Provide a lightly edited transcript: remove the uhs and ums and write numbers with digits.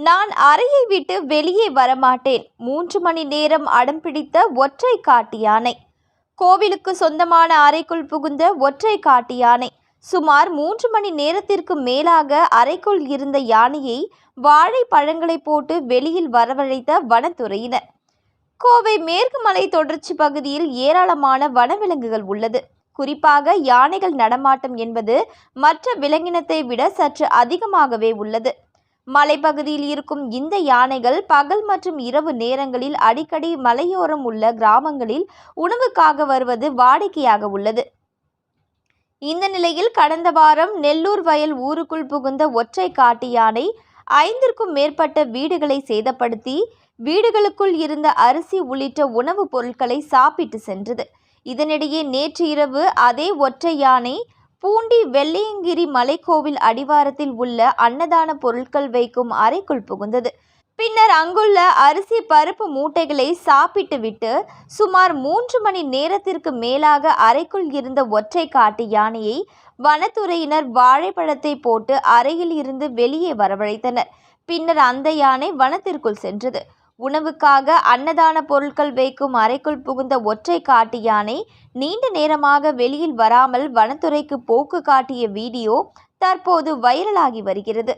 நான் அறையை விட்டு வெளியே வரமாட்டேன். 3 மணி நேரம் அடம் பிடித்த ஒற்றை காட்டு யானை. கோவிலுக்கு சொந்தமான அறைக்குள் புகுந்த ஒற்றை காட்டு யானை. சுமார் 3 மணி நேரத்திற்கு மேலாக அறைக்குள் இருந்த யானையை வாழை பழங்களை போட்டு வெளியில் வரவழைத்த வனத்துறையினர். கோவை மேற்கு மலை தொடர்ச்சி பகுதியில் ஏராளமான வனவிலங்குகள் உள்ளது. குறிப்பாக யானைகள் நடமாட்டம் என்பது மற்ற விலங்கினத்தை விட சற்று அதிகமாகவே உள்ளது. மலைப்பகுதியில் இருக்கும் இந்த யானைகள் பகல் மற்றும் இரவு நேரங்களில் அடிக்கடி மலையோரம் உள்ள கிராமங்களில் உணவுக்காக வருவது வாடிக்கையாக உள்ளது. இந்த நிலையில் கடந்த வாரம் நெல்லூர் வயல் ஊருக்குள் புகுந்த ஒற்றை காட்டு யானை 5க்கும் மேற்பட்ட வீடுகளை சேதப்படுத்தி வீடுகளுக்குள் இருந்த அரிசி உள்ளிட்ட உணவுப் பொருட்களை சாப்பிட்டு சென்றது. இதனிடையே நேற்று இரவு அதே ஒற்றை யானை பூண்டி வெள்ளையங்கிரி மலைக்கோவில் அடிவாரத்தில் உள்ள அன்னதான பொருட்கள் வைக்கும் அறைக்குள் புகுந்தது. பின்னர் அங்குள்ள அரிசி பருப்பு மூட்டைகளை சாப்பிட்டு விட்டு சுமார் 3 மணி நேரத்திற்கு மேலாக அறைக்குள் இருந்த ஒற்றை காட்டு யானையை வனத்துறையினர் வாழைப்பழத்தை போட்டு அறையில் இருந்து வெளியே வரவழைத்தனர். பின்னர் அந்த யானை வனத்திற்குள் சென்றது. உணவுக்காக அன்னதான பொருட்கள் வைக்கும் அறைக்குள் புகுந்த ஒற்றை காட்டு யானை நீண்ட நேரமாக வெளியில் வராமல் வனத்துறைக்கு போக்கு காட்டிய வீடியோ தற்போது வைரலாகி வருகிறது.